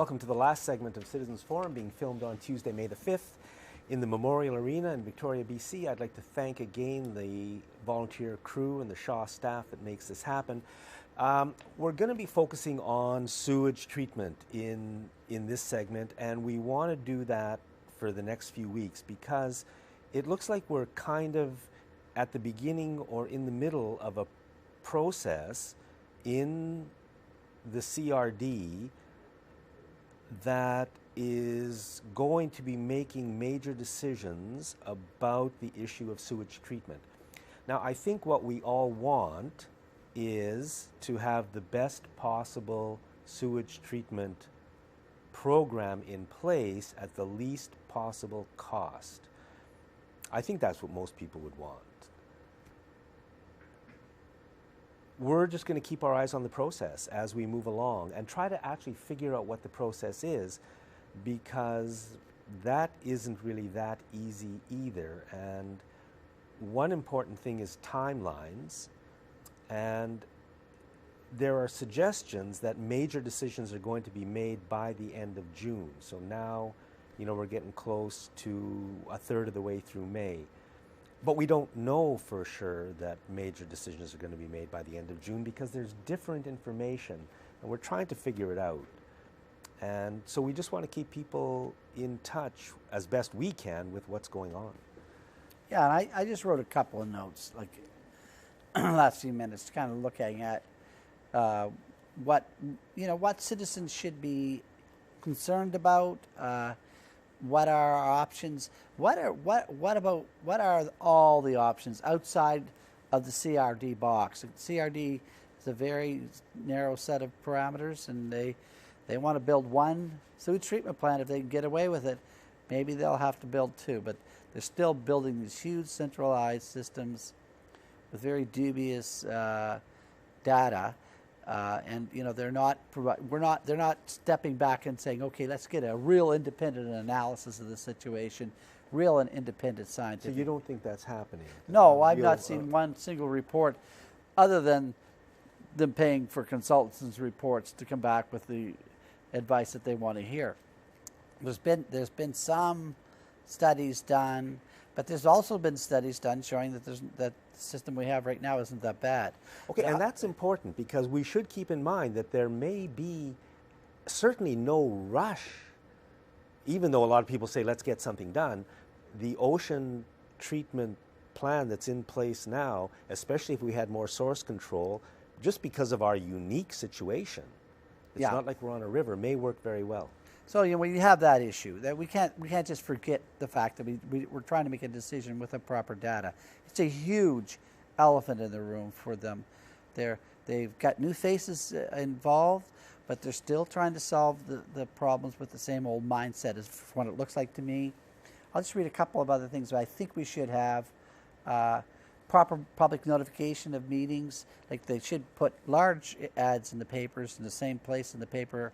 Welcome to the last segment of Citizens Forum, being filmed on Tuesday, May the 5th in the Memorial Arena in Victoria, BC. I'd like to thank again the volunteer crew and the Shaw staff that makes this happen. We're going to be focusing on sewage treatment in this segment, and we want to do that for the next few weeks because it looks like we're kind of at the beginning or in the middle of a process in the CRD that is going to be making major decisions about the issue of sewage treatment. Now, I think what we all want is to have the best possible sewage treatment program in place at the least possible cost. I think that's what most people would want. We're just going to keep our eyes on the process as we move along and try to actually figure out what the process is, because that isn't really that easy either. And one important thing is timelines, and there are suggestions that major decisions are going to be made by the end of June. So now, we're getting close to a third of the way through May. But we don't know for sure that major decisions are going to be made by the end of June because there's different information, and we're trying to figure it out. And so we just want to keep people in touch as best we can with what's going on. Yeah, and I just wrote a couple of notes, like last few minutes, kind of looking at what citizens should be concerned about. What are our options? What are all the options outside of the CRD box? CRD is a very narrow set of parameters, and they want to build one sewage treatment plant. If they can get away with it, maybe they'll have to build two. But they're still building these huge centralized systems with very dubious data. And they're not stepping back and saying, okay, let's get a real independent analysis of the situation, real and independent scientific. So you don't think that's happening? No, I've not seen one single report other than them paying for consultants' reports to come back with the advice that they want to hear. There's been some studies done, but there's also been studies done showing that the system we have right now isn't that bad. Okay, and that's important because we should keep in mind that there may be certainly no rush, even though a lot of people say let's get something done. The ocean treatment plan that's in place now, especially if we had more source control, just because of our unique situation, it's not like we're on a river, may work very well. So when you have that issue, that we can't just forget the fact that we're trying to make a decision with the proper data. It's a huge elephant in the room for them. They've got new faces involved, but they're still trying to solve the problems with the same old mindset is what it looks like to me. I'll just read a couple of other things that I think we should have. Proper public notification of meetings. Like they should put large ads in the papers in the same place in the paper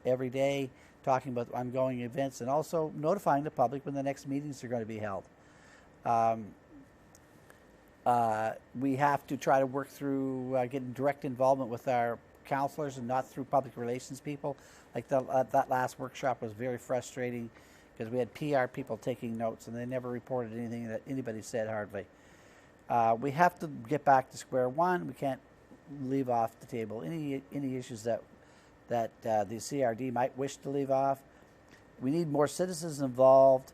every day, talking about ongoing events, and also notifying the public when the next meetings are going to be held. We have to try to work through getting direct involvement with our counselors and not through public relations people. Like that last workshop was very frustrating because we had PR people taking notes and they never reported anything that anybody said hardly. We have to get back to square one. We can't leave off the table any issues that the CRD might wish to leave off. We need more citizens involved.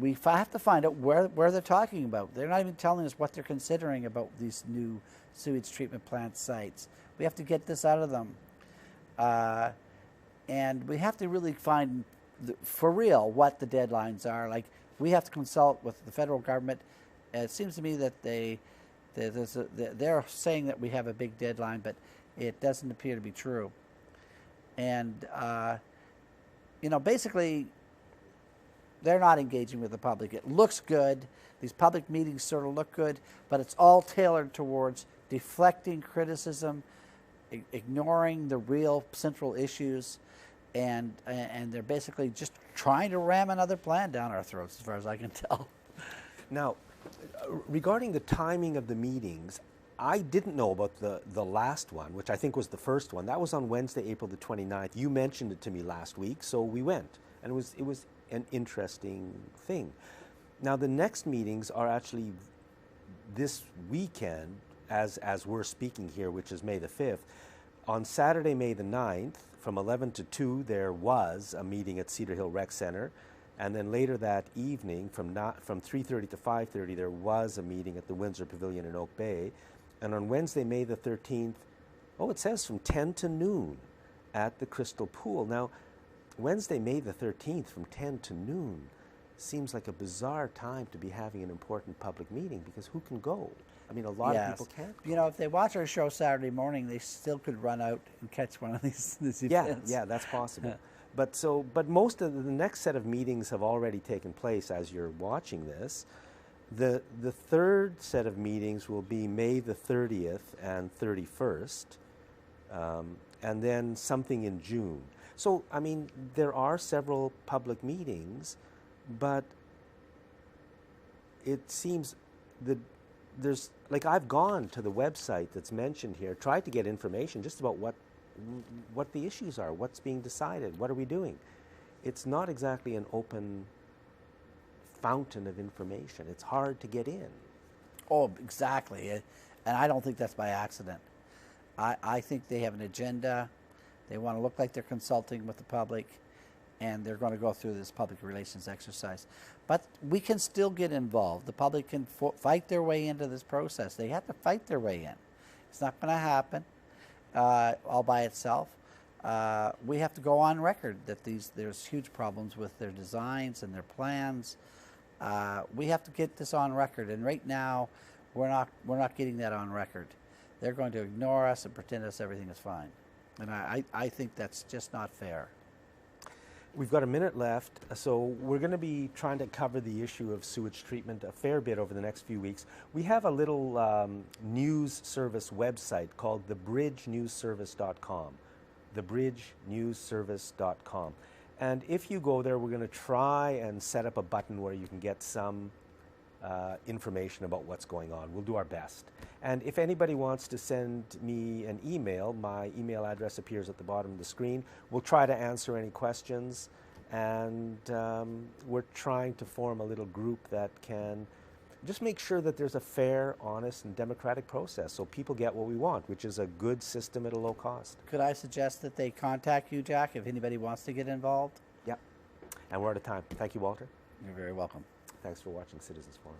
We have to find out where they're talking about. They're not even telling us what they're considering about these new sewage treatment plant sites. We have to get this out of them. And we have to really find, for real, what the deadlines are. Like, we have to consult with the federal government. It seems to me that they're saying that we have a big deadline, but it doesn't appear to be true. And, basically, they're not engaging with the public. It looks good. These public meetings sort of look good, but it's all tailored towards deflecting criticism, ignoring the real central issues, and they're basically just trying to ram another plan down our throats, as far as I can tell. Now, regarding the timing of the meetings, I didn't know about the last one, which I think was the first one. That was on Wednesday, April the 29th. You mentioned it to me last week, so we went. And it was an interesting thing. Now, the next meetings are actually this weekend, as we're speaking here, which is May the 5th. On Saturday, May the 9th, from 11 to 2, there was a meeting at Cedar Hill Rec Center. And then later that evening, from 3:30 to 5:30, there was a meeting at the Windsor Pavilion in Oak Bay. And on Wednesday, May the 13th, it says from 10 to noon at the Crystal Pool. Now, Wednesday, May the 13th, from 10 to noon, seems like a bizarre time to be having an important public meeting, because who can go? I mean, a lot of people can't go. You know, if they watch our show Saturday morning, they still could run out and catch one of these events. Yeah, that's possible. But most of the next set of meetings have already taken place as you're watching this. The third set of meetings will be May the 30th and 31st, and then something in June. So, I mean, there are several public meetings, but it seems that there's, like, I've gone to the website that's mentioned here, tried to get information just about what the issues are, what's being decided, what are we doing. It's not exactly an open fountain of information. It's hard to get in. Oh, exactly. And I don't think that's by accident. I think they have an agenda. They want to look like they're consulting with the public, and they're going to go through this public relations exercise. But we can still get involved. The public can fight their way into this process. They have to fight their way in. It's not going to happen all by itself. We have to go on record that there's huge problems with their designs and their plans. We have to get this on record, and right now we're not getting that on record. They're going to ignore us and pretend as everything is fine, and I think that's just not fair. We've got a minute left, so we're going to be trying to cover the issue of sewage treatment a fair bit over the next few weeks. We have a little news service website called thebridgenewsservice.com, thebridgenewsservice.com. And if you go there, we're going to try and set up a button where you can get some information about what's going on. We'll do our best. And if anybody wants to send me an email, my email address appears at the bottom of the screen. We'll try to answer any questions, and we're trying to form a little group that can just make sure that there's a fair, honest, and democratic process so people get what we want, which is a good system at a low cost. Could I suggest that they contact you, Jack, if anybody wants to get involved? Yep. And we're out of time. Thank you, Walter. You're very welcome. Thanks for watching Citizens Forum.